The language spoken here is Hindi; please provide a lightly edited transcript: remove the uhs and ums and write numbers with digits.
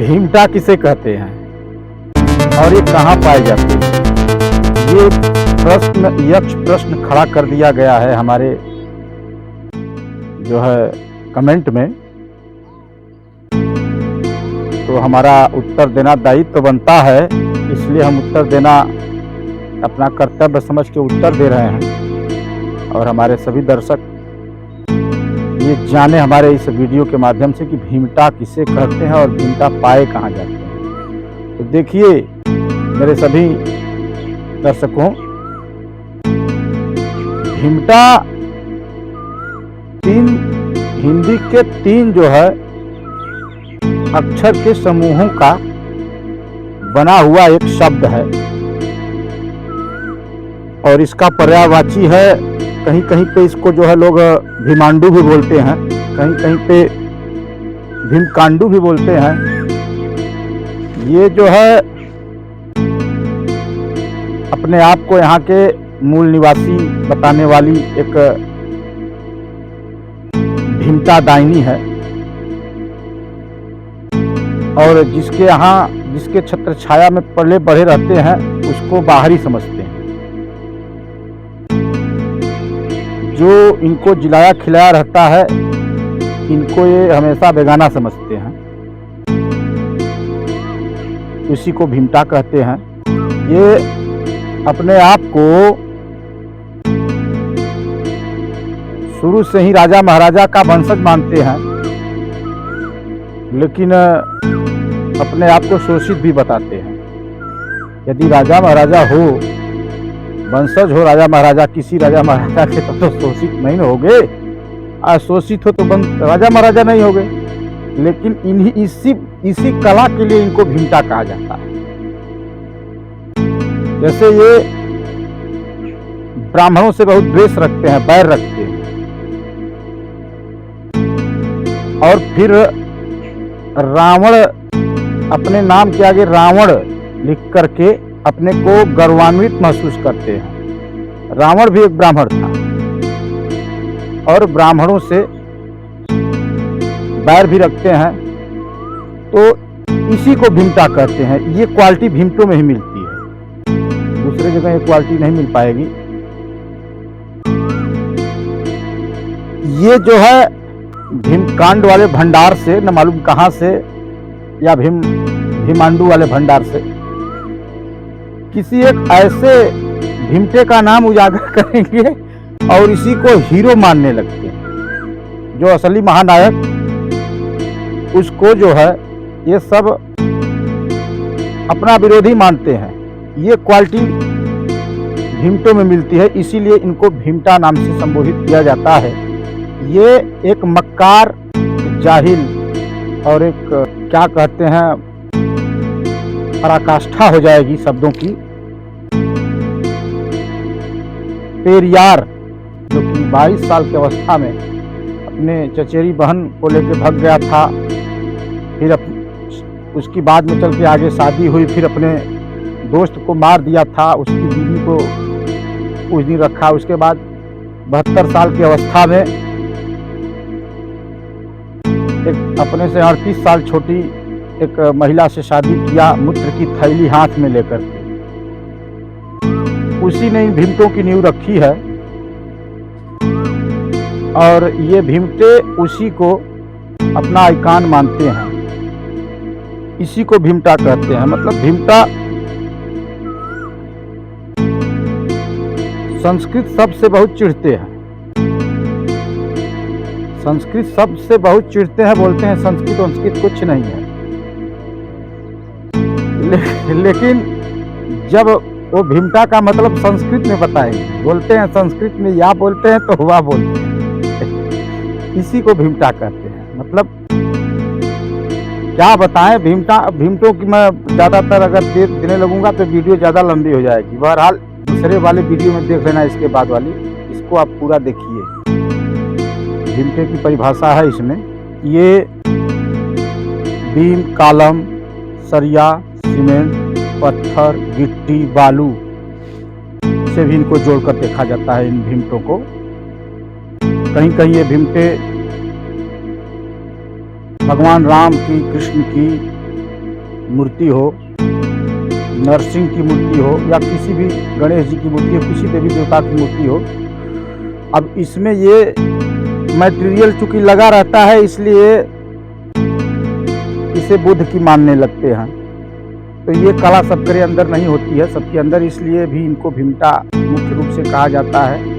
भीमटा किसे कहते हैं और ये कहाँ पाए जाते हैं? ये प्रश्न यक्ष प्रश्न खड़ा कर दिया गया है हमारे जो है कमेंट में। तो हमारा उत्तर देना दायित्व तो बनता है, इसलिए हम उत्तर देना अपना कर्तव्य समझ के उत्तर दे रहे हैं। और हमारे सभी दर्शक ये जाने हमारे इस वीडियो के माध्यम से कि भीमटा किसे कहते हैं और भीमटा पाए कहाँ जाते हैं। तो देखिए मेरे सभी दर्शकों, भीमटा हिंदी के तीन जो है अक्षर के समूहों का बना हुआ एक शब्द है और इसका पर्यायवाची है। कहीं कहीं पे इसको जो है लोग भीमांडू भी बोलते हैं, कहीं कहीं पे भीमकांडू भी बोलते हैं। ये जो है अपने आप को यहाँ के मूल निवासी बताने वाली एक भीमटा दायनी है और जिसके यहाँ जिसके छत्र छाया में पले बढ़े रहते हैं उसको बाहरी समझते हैं। जो इनको जिलाया खिलाया रहता है इनको ये हमेशा बेगाना समझते हैं, उसी को भीमटा कहते हैं। ये अपने आप को शुरू से ही राजा महाराजा का वंशज मानते हैं, लेकिन अपने आप को शोषित भी बताते हैं। यदि राजा महाराजा हो, वंशज हो राजा महाराजा, किसी राजा महाराजा के तो शोषित नहीं होगे, शोषित हो तो राजा महाराजा नहीं होगे। लेकिन इसी कला के लिए इनको भीमटा कहा जाता है। जैसे ये ब्राह्मणों से बहुत द्वेष रखते हैं, बैर रखते हैं और फिर रावण अपने नाम के आगे रावण लिख करके अपने को गौरवान्वित महसूस करते हैं। रावण भी एक ब्राह्मण था और ब्राह्मणों से बैर भी रखते हैं, तो इसी को भीमटा कहते हैं। ये क्वालिटी भीमटों में ही मिलती है, दूसरे जगह ये क्वालिटी नहीं मिल पाएगी। ये जो है भीमकांड वाले भंडार से, न मालूम कहां से, या भीमांडू वाले भंडार से किसी एक ऐसे भीमटे का नाम उजागर करेंगे और इसी को हीरो मानने लगते हैं। जो असली महानायक उसको जो है ये सब अपना विरोधी मानते हैं। ये क्वालिटी भीमटों में मिलती है, इसीलिए इनको भीमटा नाम से संबोधित किया जाता है। ये एक मक्कार, जाहिल और एक क्या कहते हैं पराकाष्ठा हो जाएगी शब्दों की, पेरियार, जो कि 22 साल की अवस्था में अपने चचेरी बहन को लेकर भाग गया था। फिर उसकी बाद में चल के आगे शादी हुई, फिर अपने दोस्त को मार दिया था, उसकी बीवी को कुछ दिन रखा। उसके बाद 72 साल की अवस्था में एक अपने से 38 साल छोटी एक महिला से शादी किया, मूत्र की थैली हाथ में लेकर के। उसी ने इन भीमटों की नींव रखी है और ये भीमटे उसी को अपना आइकान मानते हैं, इसी को भीमटा कहते हैं। मतलब भीमटा संस्कृत शब्द से बहुत चिढ़ते हैं, संस्कृत शब्द से बहुत चिढ़ते हैं, बोलते हैं संस्कृत कुछ नहीं है। लेकिन जब वो भीमटा का मतलब संस्कृत में बताएंगे, बोलते हैं संस्कृत में या बोलते हैं तो हुआ बोलते हैं, इसी को भीमटा कहते हैं। मतलब क्या बताएं, भीमटों की मैं ज़्यादातर अगर देने लगूंगा तो वीडियो ज़्यादा लंबी हो जाएगी। बहरहाल दूसरे वाले वीडियो में देख लेना, इसके बाद वाली, इसको आप पूरा देखिए। भीमटे की परिभाषा है इसमें, ये बीम, कालम, सरिया, सीमेंट, पत्थर, गिट्टी, बालू से भी इनको जोड़कर देखा जाता है इन भीमटों को। कहीं कहीं ये भीमटे भगवान राम की, कृष्ण की मूर्ति हो, नरसिंह की मूर्ति हो या किसी भी गणेश जी की मूर्ति हो, किसी देवी देवता की मूर्ति हो। अब इसमें ये मटेरियल चूंकि लगा रहता है इसलिए इसे बुद्ध की मानने लगते हैं। तो ये कला सबके अंदर नहीं होती है, सबके अंदर, इसलिए भी इनको भीमटा मुख्य रूप से कहा जाता है।